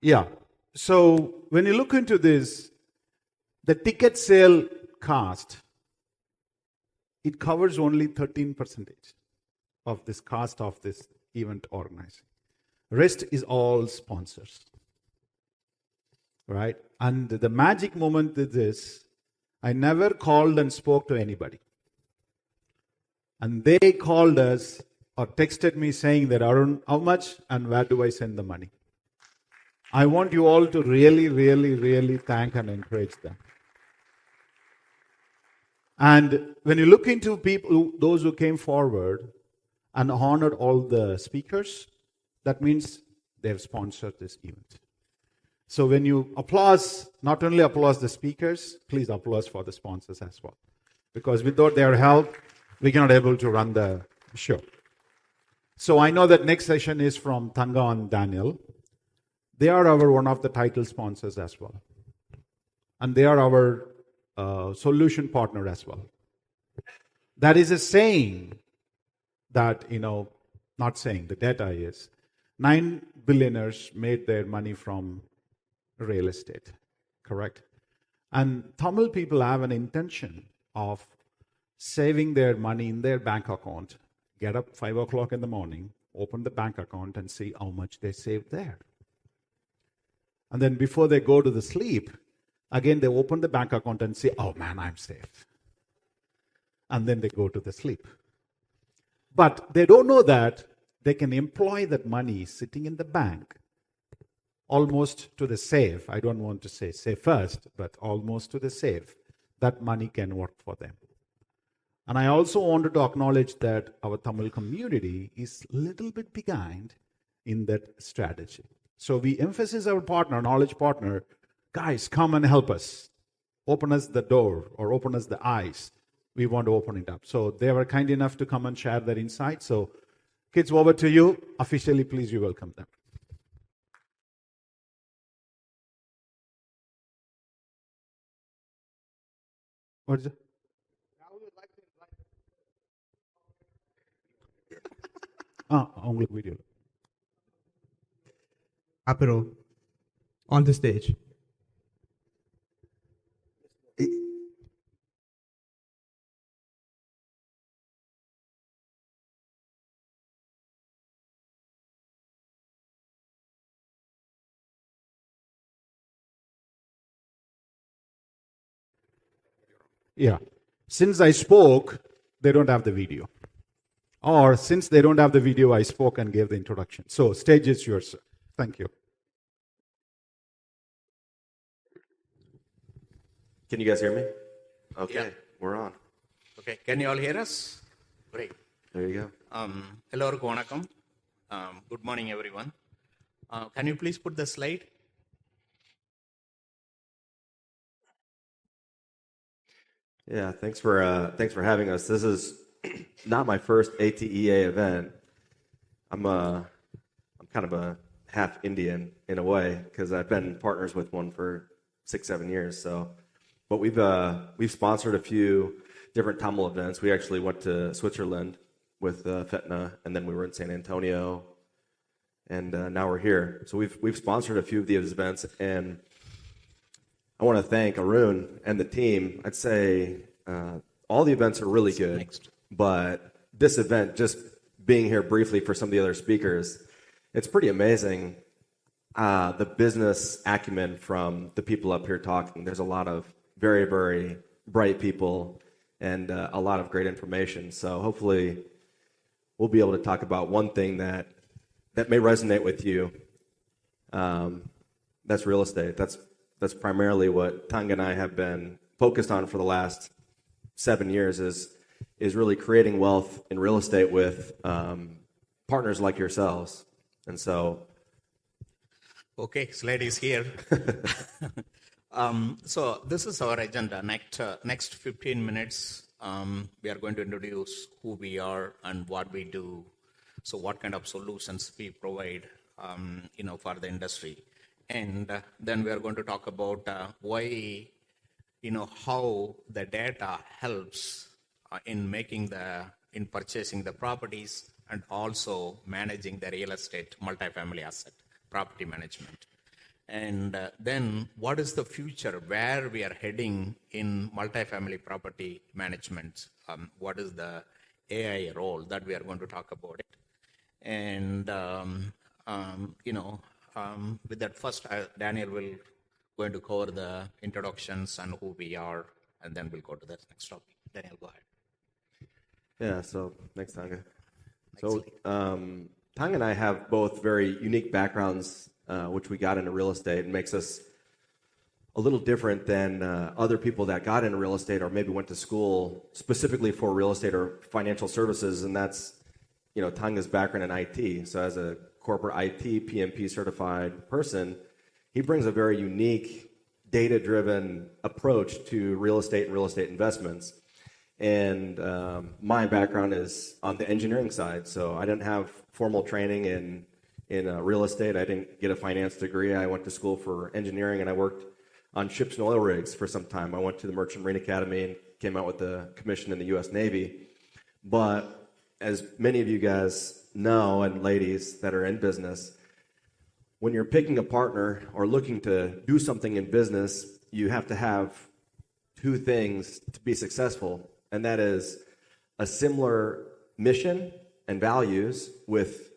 Yeah. So when you look into this, the ticket sale cost, it covers only 13% of this cost of this event organizing. Rest is all sponsors, right? And the magic moment is this: I never called and spoke to anybody. And they called us or texted me saying that, Arun, how much and where do I send the money? I want you all to really, really, really thank and encourage them. And when you look into people, those who came forward and honored all the speakers, that means they have sponsored this event. So when you applause, not only applause the speakers, please applause for the sponsors as well. Because without their help, we cannot able to run the show. So I know that next session is from Tanga and Daniel. They are our one of the title sponsors as well. And they are our solution partner as well. That is a saying that, not saying, the data is 9 billionaires made their money from real estate, correct? And Tamil people have an intention of saving their money in their bank account, get up 5 o'clock in the morning, open the bank account and see how much they saved there. And then before they go to the sleep, again they open the bank account and say, oh man, I'm safe. And then they go to the sleep. But they don't know that they can employ that money sitting in the bank almost to the safe. I don't want to say safe first, but almost to the safe. That money can work for them. And I also wanted to acknowledge that our Tamil community is a little bit behind in that strategy. So we emphasize our partner, knowledge partner, guys, come and help us. Open us the door or open us the eyes. We want to open it up. So they were kind enough to come and share their insights. So kids, over to you. Officially, please, you welcome them. What is it? Only video. Apero, on the stage. Yeah. Since I spoke, they don't have the video. Or since they don't have the video, I spoke and gave the introduction. So stage is yours, sir. Thank you. Can you guys hear me? Okay, Yeah. We're on. Okay, can you all hear us? Great. There you go. Hello, vanakkam. Good morning, everyone. Can you please put the slide? Yeah, thanks for having us. This is not my first ATEA event. I'm kind of a half Indian in a way because I've been partners with one for 6-7 years. So, but we've sponsored a few different Tamil events. We actually went to Switzerland with Fetna, and then we were in San Antonio, and now we're here. So we've sponsored a few of these events, and I want to thank Arun and the team. I'd say all the events are really good, but this event, just being here briefly for some of the other speakers, it's pretty amazing. The business acumen from the people up here talking. There's a lot of very, very bright people and a lot of great information. So hopefully we'll be able to talk about one thing that may resonate with you. That's real estate. That's primarily what Tanga and I have been focused on for the last 7 years is really creating wealth in real estate with partners like yourselves. And so... Okay, slide is here. So this is our agenda. Next 15 minutes, we are going to introduce who we are and what we do. So what kind of solutions we provide, for the industry. And then we are going to talk about why, how the data helps in purchasing the properties and also managing the real estate multifamily asset, property management. And then what is the future, where we are heading in multifamily property management? What is the AI role that we are going to talk about it? And, with that first, Daniel will going to cover the introductions and who we are, and then we'll go to the next topic. Daniel, go ahead. Yeah, so thanks, Tanga. So Tanga and I have both very unique backgrounds, which we got into real estate, and makes us a little different than other people that got into real estate or maybe went to school specifically for real estate or financial services, and that's, Tanga's background in IT. So as a corporate IT PMP certified person, he brings a very unique data-driven approach to real estate and real estate investments. And my background is on the engineering side, so I didn't have formal training in real estate. I didn't get a finance degree. I went to school for engineering, and I worked on ships and oil rigs for some time. I went to the Merchant Marine Academy and came out with a commission in the U.S. Navy. But as many of you guys know, and ladies that are in business, when you're picking a partner or looking to do something in business, you have to have two things to be successful, and that is a similar mission and values with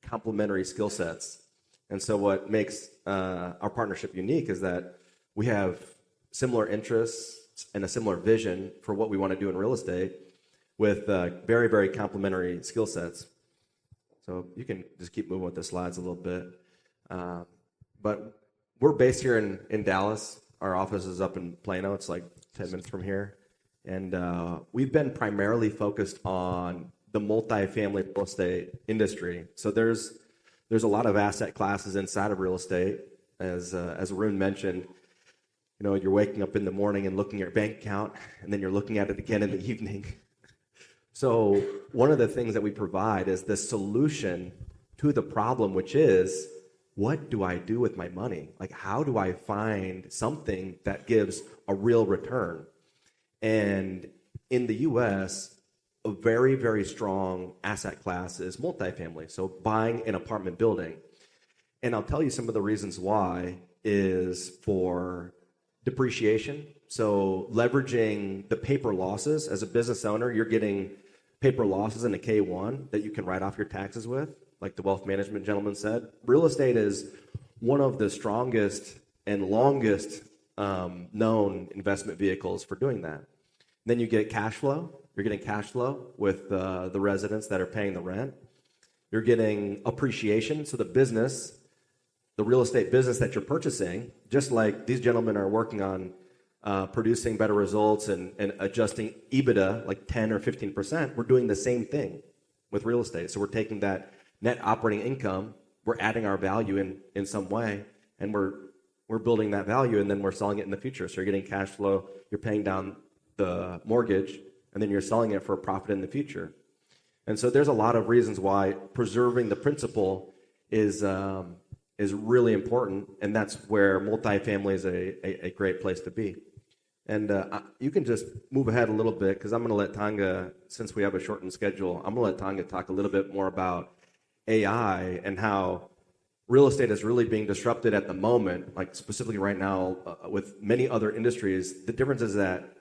complementary skill sets. And so what makes our partnership unique is that we have similar interests and a similar vision for what we want to do in real estate with very, very complementary skill sets. So you can just keep moving with the slides a little bit. But we're based here in Dallas. Our office is up in Plano. It's like 10 minutes from here. And we've been primarily focused on the multifamily real estate industry. So there's a lot of asset classes inside of real estate. As Arun mentioned, you're waking up in the morning and looking at your bank account, and then you're looking at it again in the evening. So one of the things that we provide is the solution to the problem, which is, what do I do with my money? Like, how do I find something that gives a real return? And in the U.S., a very, very strong asset class is multifamily, so buying an apartment building. And I'll tell you some of the reasons why is for depreciation. So leveraging the paper losses. As a business owner, you're getting paper losses in a K-1 that you can write off your taxes with, like the wealth management gentleman said. Real estate is one of the strongest and longest known investment vehicles for doing that. Then you get cash flow. You're getting cash flow with the residents that are paying the rent. You're getting appreciation. So the real estate business that you're purchasing, just like these gentlemen are working on producing better results and adjusting EBITDA like 10 or 15%, we're doing the same thing with real estate. So we're taking that net operating income, we're adding our value in some way, and we're building that value, and then we're selling it in the future. So you're getting cash flow, you're paying down the mortgage, and then you're selling it for a profit in the future. And so there's a lot of reasons why preserving the principal is really important, and that's where multifamily is a great place to be. And you can just move ahead a little bit, because I'm going to let Tanga, since we have a shortened schedule, I'm going to let Tanga talk a little bit more about AI and how real estate is really being disrupted at the moment, like specifically right now with many other industries. The difference is that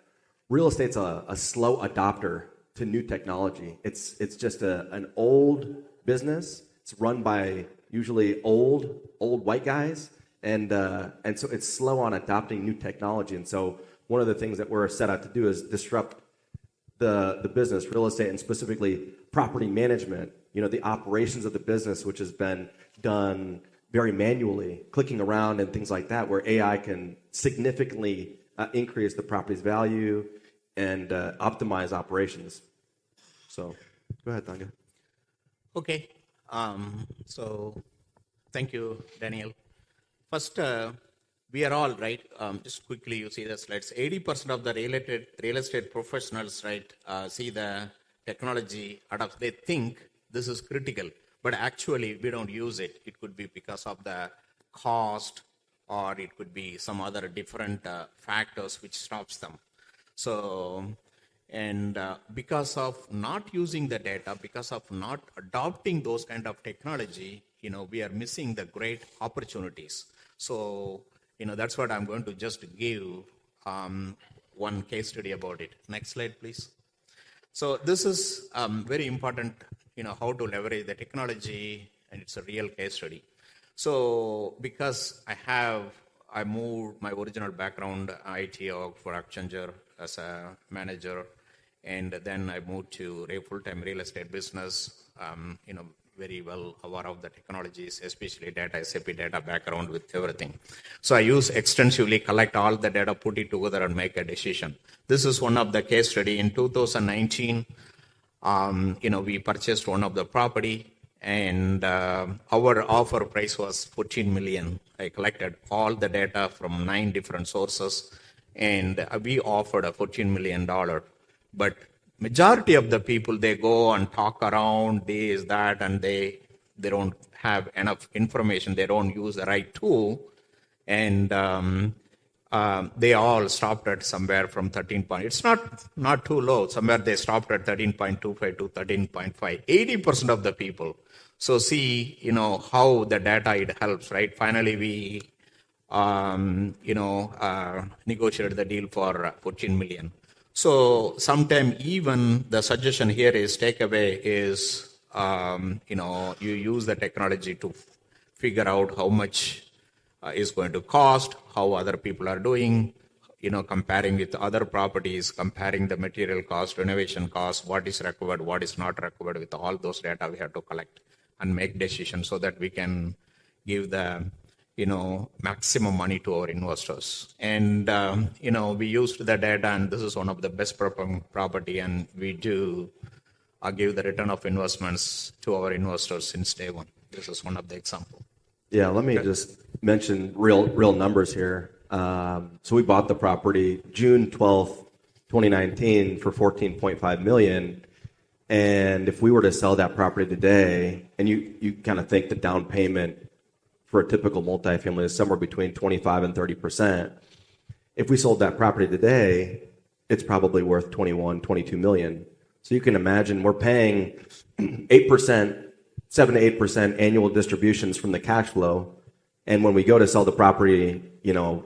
real estate's a slow adopter to new technology. It's just an old business. It's run by usually old white guys, and so it's slow on adopting new technology. And so one of the things that we're set out to do is disrupt the business, real estate, and specifically property management. The operations of the business, which has been done very manually, clicking around and things like that, where AI can significantly increase the property's value and optimize operations. So go ahead, Tanga. Okay. So thank you, Daniel. First, we are all, right, just quickly, you see the slides, 80% of the real estate professionals, right, see the technology adapt. They think this is critical, but actually we don't use it. It could be because of the cost, or it could be some other different factors which stops them. So, and because of not using the data, because of not adopting those kind of technology, we are missing the great opportunities. So, that's what I'm going to just give one case study about it. Next slide, please. So this is very important, how to leverage the technology, and it's a real case study. So because I moved my original background, ATEA for Accenture as a manager, and then I moved to a full-time real estate business, very well aware of the technologies, especially data, SAP data background with everything. So I use extensively, collect all the data, put it together and make a decision. This is one of the case study. In 2019, we purchased one of the property, and our offer price was $14 million. I collected all the data from 9 different sources, and we offered a $14 million. But majority of the people, they go and talk around this, that, and they don't have enough information. They don't use the right tool, and they all stopped at somewhere from 13 point. It's not too low. Somewhere they stopped at 13.25 to 13.5. 80% of the people. So see, how the data, it helps, right? Finally, we, negotiated the deal for $14 million. So sometime even the suggestion here is takeaway is, you use the technology to figure out how much is going to cost, how other people are doing, comparing with other properties, comparing the material cost, renovation cost, what is recovered, what is not recovered. With all those data, we have to collect and make decisions so that we can give the maximum money to our investors. And we used the data, and this is one of the best performing property, and we do give the return of investments to our investors since day one. This is one of the example. Yeah, let me just mention real numbers here. So we bought the property June 12th, 2019 for $14.5 million. And if we were to sell that property today, and you kind of think the down payment for a typical multifamily is somewhere between 25 and 30%. If we sold that property today, it's probably worth 21, 22 million. So you can imagine we're paying 8%, 7 to 8% annual distributions from the cash flow. And when we go to sell the property,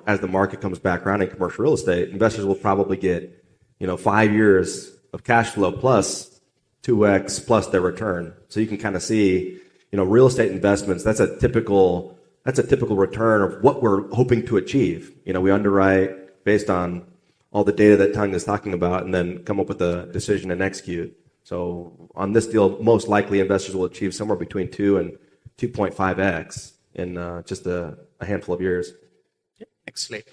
as the market comes back around in commercial real estate, investors will probably get, 5 years of cash flow plus 2x plus their return. So you can kind of see, real estate investments, that's a typical return of what we're hoping to achieve. We underwrite based on all the data that Tang is talking about and then come up with a decision and execute. So on this deal, most likely investors will achieve somewhere between 2 and 2.5x in just a handful of years. Next slide.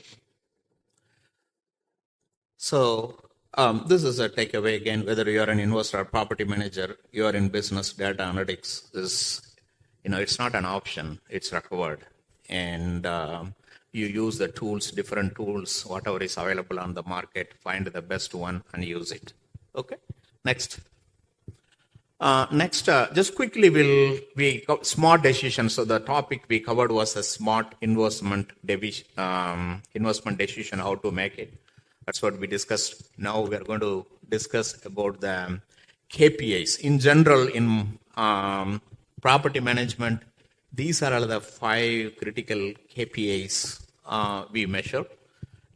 So this is a takeaway again, whether you are an investor or property manager, you are in business, data analytics is, it's not an option, it's required. And you use the tools, different tools, whatever is available on the market, find the best one and use it. Okay, next. Just quickly, we smart decisions. So the topic we covered was a smart investment decision, how to make it. That's what we discussed. Now we are going to discuss about the KPIs. In general, in property management, these are all the 5 critical KPIs we measure.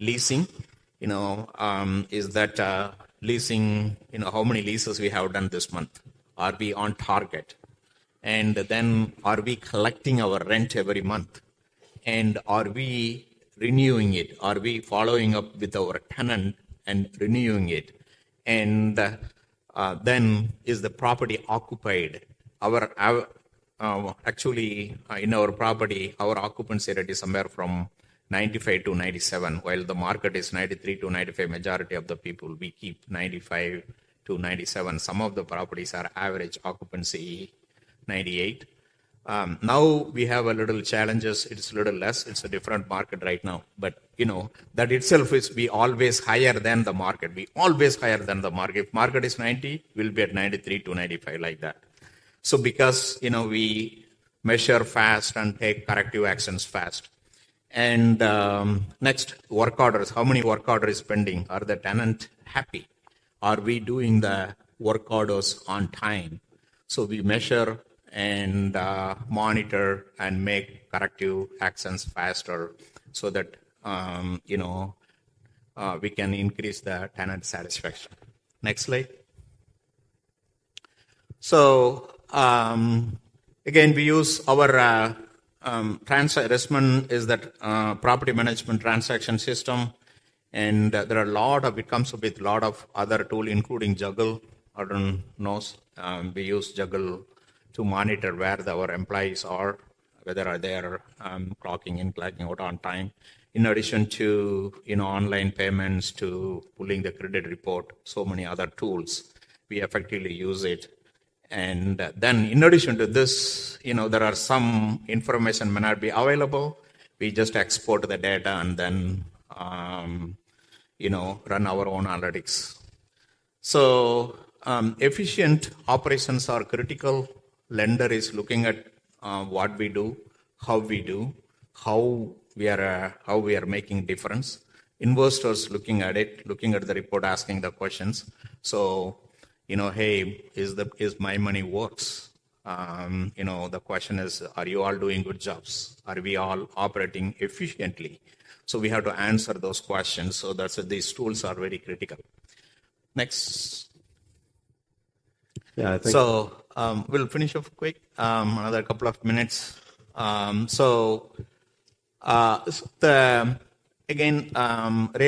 Leasing, is that leasing, how many leases we have done this month? Are we on target? And then are we collecting our rent every month? And are we renewing it? Are we following up with our tenant and renewing it? And then is the property occupied? Actually, in our property, our occupancy rate is somewhere from 95 to 97, while the market is 93 to 95. Majority of the people, we keep 95 to 97. Some of the properties are average occupancy 98. Now we have a little challenges. It's a little less. It's a different market right now. But, that itself is we always higher than the market. We always higher than the market. If market is 90, we'll be at 93 to 95 like that. So because, we measure fast and take corrective actions fast. And next, work orders. How many work orders pending? Are the tenant happy? Are we doing the work orders on time? So we measure and monitor and make corrective actions faster so that, we can increase the tenant satisfaction. Next slide. So, again, we use our Resman is that property management transaction system, and there are a lot of, it comes with a lot of other tools, including Juggle. I don't know, we use Juggle to monitor where our employees are, whether they are clocking in, clocking out on time. In addition to online payments, to pulling the credit report, so many other tools, we effectively use it. And then in addition to this, there are some information may not be available. We just export the data and then, run our own analytics. So efficient operations are critical. Lender is looking at what we do, how we do, how we are making difference. Investors looking at it, looking at the report, asking the questions. So, hey, is my money works? The question is, are you all doing good jobs? Are we all operating efficiently? So we have to answer those questions. So these tools are very critical. Next. Yeah, I think So we'll finish off quick, another couple of minutes. Real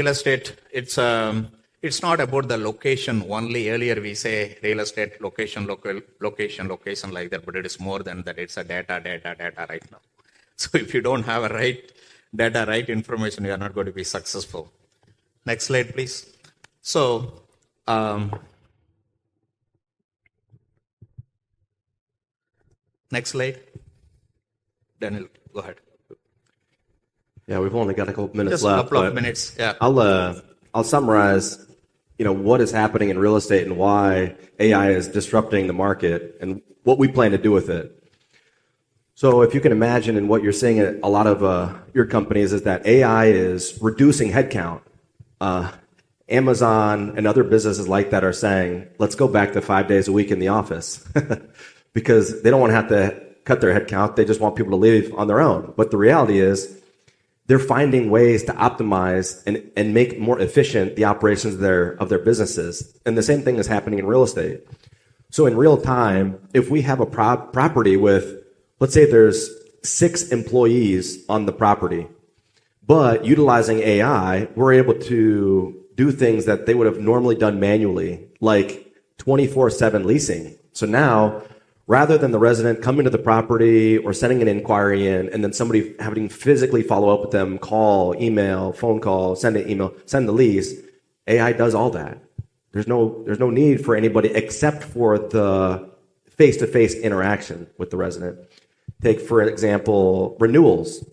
estate, it's not about the location only. Earlier we say real estate, location, location like that, but it is more than that. It's a data right now. So if you don't have a right data, right information, you are not going to be successful. Next slide, please. So, next slide. Daniel, go ahead. Yeah, we've only got a couple minutes Just left. a couple of minutes. Yeah. I'll summarize, what is happening in real estate and why AI is disrupting the market and what we plan to do with it. So if you can imagine, and what you're seeing at a lot of your companies is that AI is reducing headcount. Amazon and other businesses like that are saying, let's go back to 5 days a week in the office because they don't want to have to cut their headcount. They just want people to leave on their own. But the reality is they're finding ways to optimize and make more efficient the operations of their businesses. And the same thing is happening in real estate. So in real time, if we have a property with, let's say there's 6 employees on the property, but utilizing AI, we're able to do things that they would have normally done manually, like 24/7 leasing. So now, rather than the resident coming to the property or sending an inquiry in and then somebody having to physically follow up with them, call, email, phone call, send an email, send the lease, AI does all that. There's no need for anybody except for the face-to-face interaction with the resident. Take, for example, renewals.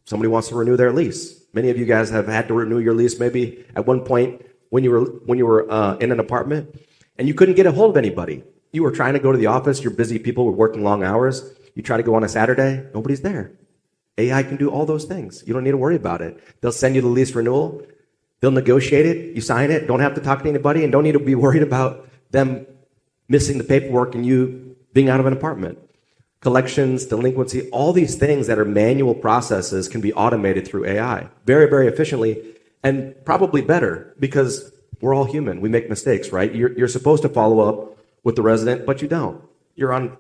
Somebody wants to renew their lease. Many of you guys have had to renew your lease maybe at one point when you were in an apartment and you couldn't get a hold of anybody. You were trying to go to the office, you're busy people, were working long hours. You try to go on a Saturday, nobody's there. AI can do all those things. You don't need to worry about it. They'll send you the lease renewal. They'll negotiate it. You sign it. Don't have to talk to anybody and don't need to be worried about them missing the paperwork and you being out of an apartment. Collections, delinquency, all these things that are manual processes can be automated through AI very, very efficiently and probably better because we're all human. We make mistakes, right? You're supposed to follow up with the resident, but you don't. You're on,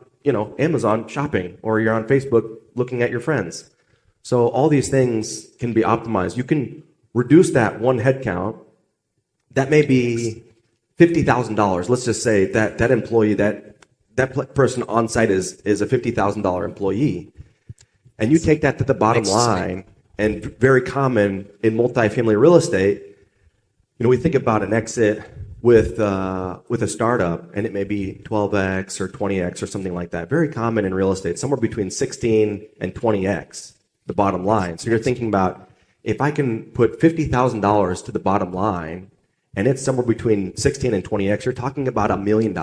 Amazon shopping, or you're on Facebook looking at your friends. So all these things can be optimized. You can reduce that one headcount. That may be $50,000. Let's just say that employee, that person on site is a $50,000 employee. And you take that to the bottom line, and very common in multifamily real estate, we think about an exit with a startup, and it may be 12x or 20x or something like that. Very common in real estate, somewhere between 16 and 20x, the bottom line. So you're thinking about, if I can put $50,000 to the bottom line, and it's somewhere between 16 and 20x, you're talking about $1 million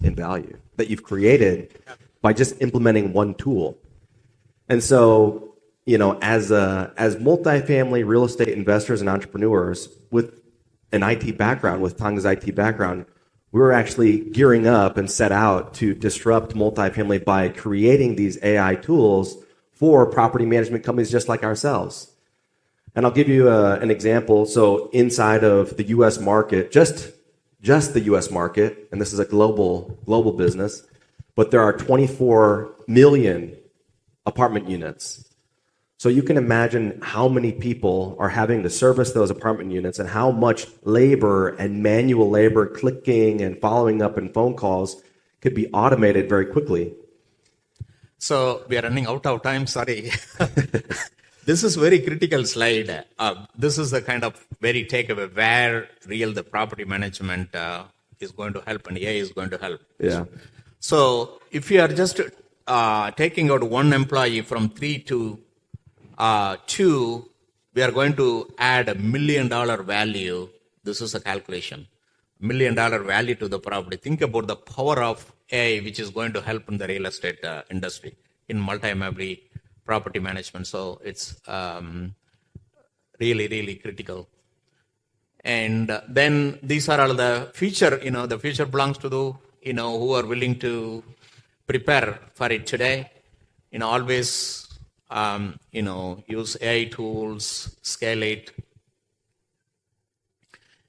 in value that you've created by just implementing one tool. And so, as multifamily real estate investors and entrepreneurs with an IT background, with Tanga's IT background, we were actually gearing up and set out to disrupt multifamily by creating these AI tools for property management companies just like ourselves. And I'll give you an example. So inside of the U.S. market, just the U.S. market, and this is a global business, but there are 24 million apartment units. So you can imagine how many people are having to service those apartment units and how much labor and manual labor, clicking and following up and phone calls could be automated very quickly. So we are running out of time, sorry. This is very critical slide. This is the kind of very takeaway where the property management is going to help and AI is going to help. Yeah. So if you are just taking out one employee from 3 to 2, we are going to add $1 million value. This is a calculation. $1 million value to the property. Think about the power of AI, which is going to help in the real estate industry, in multifamily property management. So it's really, really critical. And then these are all the future, the future belongs to the, who are willing to prepare for it today. Always, use AI tools, scale it.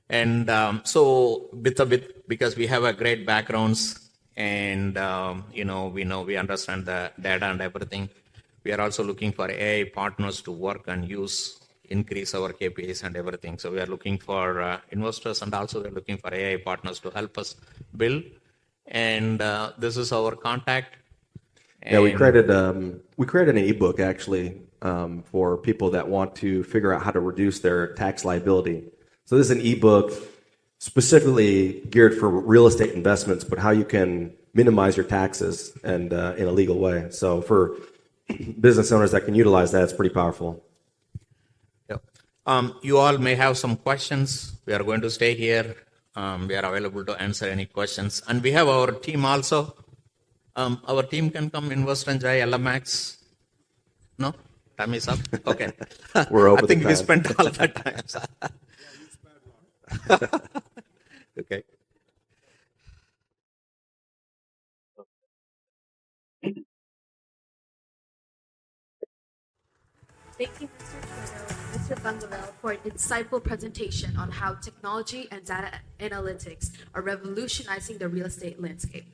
And so because we have a great backgrounds and, we understand the data and everything, we are also looking for AI partners to work and increase our KPIs and everything. So we are looking for investors, and also we're looking for AI partners to help us build. And this is our contact. Yeah, we created an ebook actually for people that want to figure out how to reduce their tax liability. So this is an ebook specifically geared for real estate investments, but how you can minimize your taxes and in a legal way. So for business owners that can utilize that, it's pretty powerful. Yep. You all may have some questions. We are going to stay here. We are available to answer any questions. And we have our team also. Our team can come, InvestNJoy, LMX. No? Time is up? Okay. We're over I think the we time. spent all that time. Okay. Thank you, Mr. Twitter and Mr. Bangavel, for an insightful presentation on how technology and data analytics are revolutionizing the real estate landscape.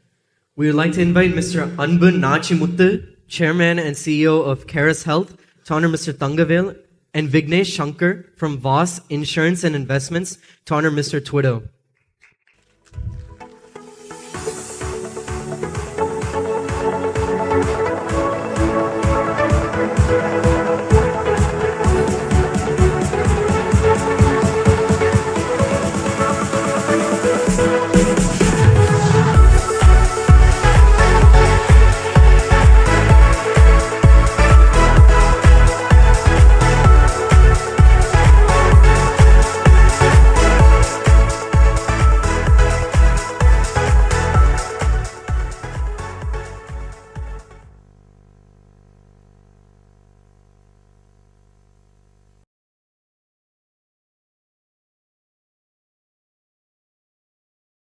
We would like to invite Mr. Anbun Nachimuthu, Chairman and CEO of Caris Health, to honor Mr. Thangavel, and Vignesh Shankar from Voss Insurance and Investments to honor Mr. Twido.